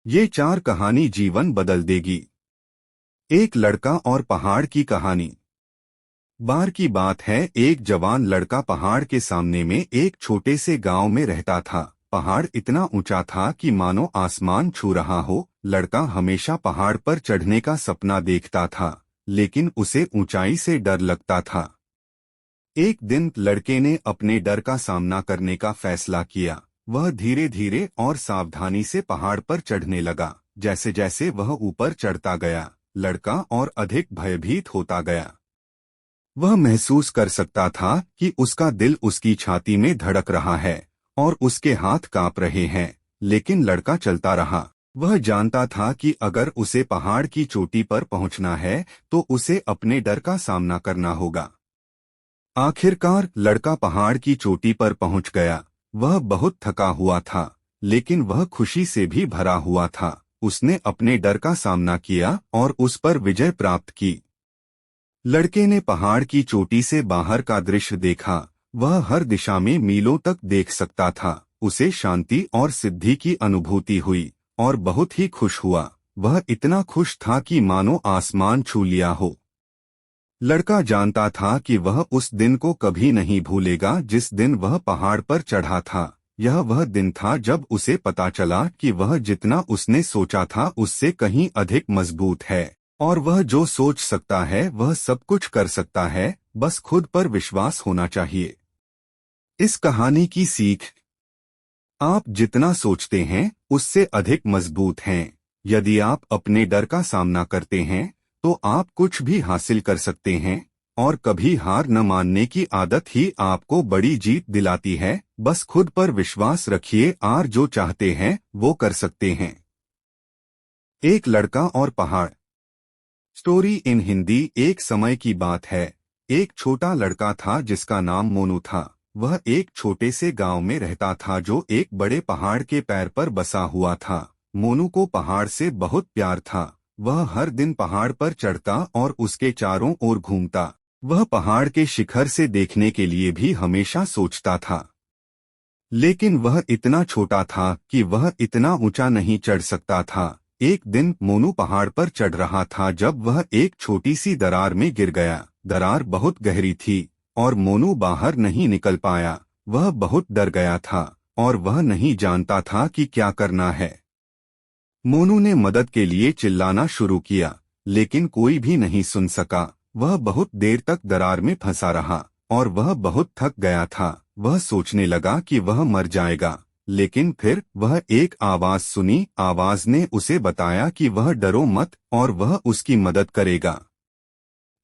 ये 4 कहानी जीवन बदल देगी। एक लड़का और पहाड़ की कहानी। बार की बात है, एक जवान लड़का पहाड़ के सामने में एक छोटे से गांव में रहता था। पहाड़ इतना ऊंचा था कि मानो आसमान छू रहा हो। लड़का हमेशा पहाड़ पर चढ़ने का सपना देखता था, लेकिन उसे ऊंचाई से डर लगता था। एक दिन लड़के ने अपने डर का सामना करने का फैसला किया। वह धीरे धीरे और सावधानी से पहाड़ पर चढ़ने लगा। जैसे जैसे वह ऊपर चढ़ता गया, लड़का और अधिक भयभीत होता गया। वह महसूस कर सकता था कि उसका दिल उसकी छाती में धड़क रहा है और उसके हाथ कांप रहे हैं, लेकिन लड़का चलता रहा। वह जानता था कि अगर उसे पहाड़ की चोटी पर पहुंचना है तो उसे अपने डर का सामना करना होगा। आखिरकार लड़का पहाड़ की चोटी पर पहुंच गया। वह बहुत थका हुआ था, लेकिन वह खुशी से भी भरा हुआ था। उसने अपने डर का सामना किया और उस पर विजय प्राप्त की। लड़के ने पहाड़ की चोटी से बाहर का दृश्य देखा। वह हर दिशा में मीलों तक देख सकता था। उसे शांति और सिद्धि की अनुभूति हुई और बहुत ही खुश हुआ। वह इतना खुश था कि मानो आसमान छू लिया हो। लड़का जानता था कि वह उस दिन को कभी नहीं भूलेगा जिस दिन वह पहाड़ पर चढ़ा था। यह वह दिन था जब उसे पता चला कि वह जितना उसने सोचा था उससे कहीं अधिक मजबूत है, और वह जो सोच सकता है वह सब कुछ कर सकता है, बस खुद पर विश्वास होना चाहिए। इस कहानी की सीख: आप जितना सोचते हैं उससे अधिक मजबूत हैं। यदि आप अपने डर का सामना करते हैं तो आप कुछ भी हासिल कर सकते हैं, और कभी हार न मानने की आदत ही आपको बड़ी जीत दिलाती है। बस खुद पर विश्वास रखिए और जो चाहते हैं वो कर सकते हैं। एक लड़का और पहाड़। Story in Hindi. एक समय की बात है। एक छोटा लड़का था जिसका नाम मोनू था। वह एक छोटे से गांव में रहता था जो एक बड़े पहाड़ के पैर पर बसा हुआ था। मोनू को पहाड़ से बहुत प्यार था। वह हर दिन पहाड़ पर चढ़ता और उसके चारों ओर घूमता। वह पहाड़ के शिखर से देखने के लिए भी हमेशा सोचता था, लेकिन वह इतना छोटा था कि वह इतना ऊंचा नहीं चढ़ सकता था। एक दिन मोनू पहाड़ पर चढ़ रहा था जब वह एक छोटी सी दरार में गिर गया। दरार बहुत गहरी थी और मोनू बाहर नहीं निकल पाया। वह बहुत डर गया था और वह नहीं जानता था कि क्या करना है। मोनू ने मदद के लिए चिल्लाना शुरू किया, लेकिन कोई भी नहीं सुन सका। वह बहुत देर तक दरार में फंसा रहा और वह बहुत थक गया था। वह सोचने लगा कि वह मर जाएगा, लेकिन फिर वह एक आवाज सुनी। आवाज ने उसे बताया कि वह डरो मत और वह उसकी मदद करेगा।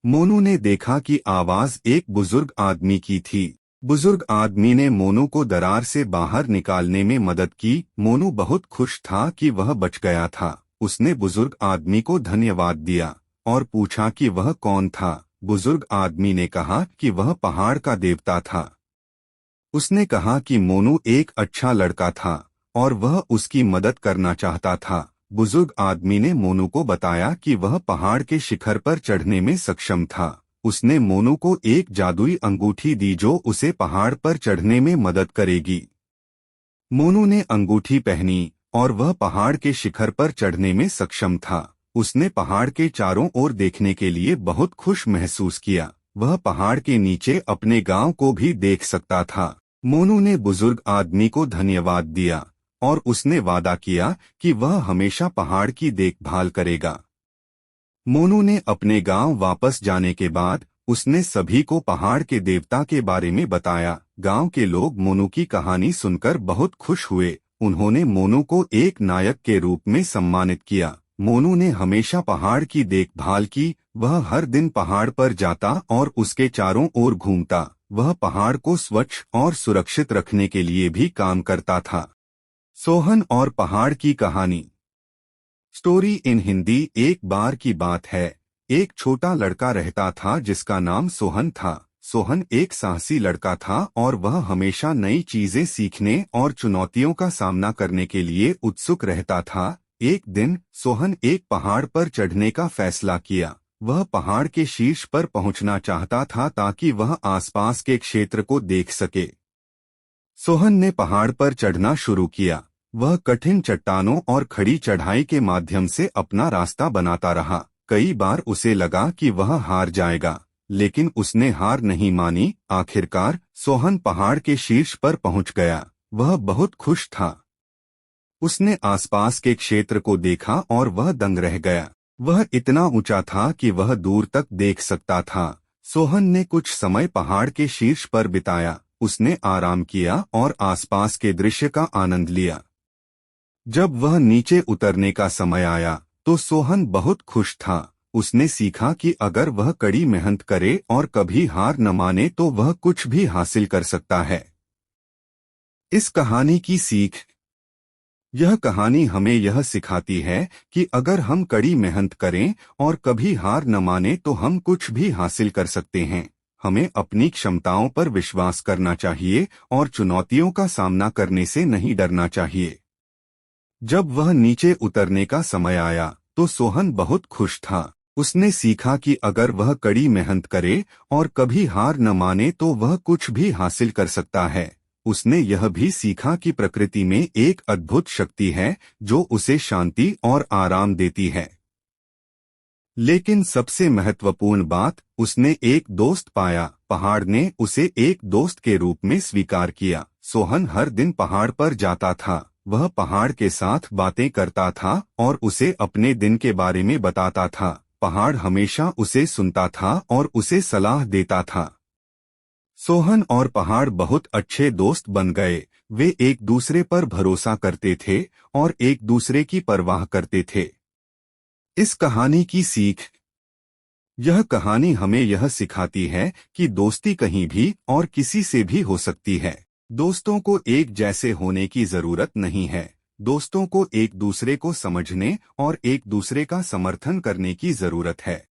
मोनू ने देखा कि आवाज एक बुजुर्ग आदमी की थी। बुजुर्ग आदमी ने मोनू को दरार से बाहर निकालने में मदद की। मोनू बहुत खुश था कि वह बच गया था। उसने बुजुर्ग आदमी को धन्यवाद दिया और पूछा कि वह कौन था। बुजुर्ग आदमी ने कहा कि वह पहाड़ का देवता था। उसने कहा कि मोनू एक अच्छा लड़का था और वह उसकी मदद करना चाहता था। बुजुर्ग आदमी ने मोनू को बताया कि वह पहाड़ के शिखर पर चढ़ने में सक्षम था। उसने मोनू को एक जादुई अंगूठी दी जो उसे पहाड़ पर चढ़ने में मदद करेगी। मोनू ने अंगूठी पहनी और वह पहाड़ के शिखर पर चढ़ने में सक्षम था। उसने पहाड़ के चारों ओर देखने के लिए बहुत खुश महसूस किया। वह पहाड़ के नीचे अपने गांव को भी देख सकता था। मोनू ने बुजुर्ग आदमी को धन्यवाद दिया और उसने वादा किया कि वह हमेशा पहाड़ की देखभाल करेगा। मोनू ने अपने गांव वापस जाने के बाद उसने सभी को पहाड़ के देवता के बारे में बताया। गांव के लोग मोनू की कहानी सुनकर बहुत खुश हुए। उन्होंने मोनू को एक नायक के रूप में सम्मानित किया। मोनू ने हमेशा पहाड़ की देखभाल की। वह हर दिन पहाड़ पर जाता और उसके चारों ओर घूमता। वह पहाड़ को स्वच्छ और सुरक्षित रखने के लिए भी काम करता था। सोहन और पहाड़ की कहानी। Story in Hindi. एक बार की बात है, एक छोटा लड़का रहता था जिसका नाम सोहन था। सोहन एक साहसी लड़का था और वह हमेशा नई चीजें सीखने और चुनौतियों का सामना करने के लिए उत्सुक रहता था। एक दिन सोहन एक पहाड़ पर चढ़ने का फैसला किया। वह पहाड़ के शीर्ष पर पहुंचना चाहता था ताकि वह आसपास के क्षेत्र को देख सके। सोहन ने पहाड़ पर चढ़ना शुरू किया। वह कठिन चट्टानों और खड़ी चढ़ाई के माध्यम से अपना रास्ता बनाता रहा। कई बार उसे लगा कि वह हार जाएगा, लेकिन उसने हार नहीं मानी। आखिरकार सोहन पहाड़ के शीर्ष पर पहुंच गया। वह बहुत खुश था। उसने आसपास के क्षेत्र को देखा और वह दंग रह गया। वह इतना ऊंचा था कि वह दूर तक देख सकता था। सोहन ने कुछ समय पहाड़ के शीर्ष पर बिताया। उसने आराम किया और आसपास के दृश्य का आनंद लिया। जब वह नीचे उतरने का समय आया तो सोहन बहुत खुश था। उसने सीखा कि अगर वह कड़ी मेहनत करे और कभी हार न माने तो वह कुछ भी हासिल कर सकता है। इस कहानी की सीख। यह कहानी हमें यह सिखाती है कि अगर हम कड़ी मेहनत करें और कभी हार न माने तो हम कुछ भी हासिल कर सकते हैं। हमें अपनी क्षमताओं पर विश्वास करना चाहिए और चुनौतियों का सामना करने से नहीं डरना चाहिए। जब वह नीचे उतरने का समय आया तो सोहन बहुत खुश था। उसने सीखा कि अगर वह कड़ी मेहनत करे और कभी हार न माने तो वह कुछ भी हासिल कर सकता है। उसने यह भी सीखा कि प्रकृति में एक अद्भुत शक्ति है जो उसे शांति और आराम देती है। लेकिन सबसे महत्वपूर्ण बात, उसने एक दोस्त पाया। पहाड़ ने उसे एक दोस्त के रूप में स्वीकार किया। सोहन हर दिन पहाड़ पर जाता था। वह पहाड़ के साथ बातें करता था और उसे अपने दिन के बारे में बताता था। पहाड़ हमेशा उसे सुनता था और उसे सलाह देता था। सोहन और पहाड़ बहुत अच्छे दोस्त बन गए। वे एक दूसरे पर भरोसा करते थे और एक दूसरे की परवाह करते थे। इस कहानी की सीख। यह कहानी हमें यह सिखाती है कि दोस्ती कहीं भी और किसी से भी हो सकती है। दोस्तों को एक जैसे होने की जरूरत नहीं है। दोस्तों को एक दूसरे को समझने और एक दूसरे का समर्थन करने की जरूरत है।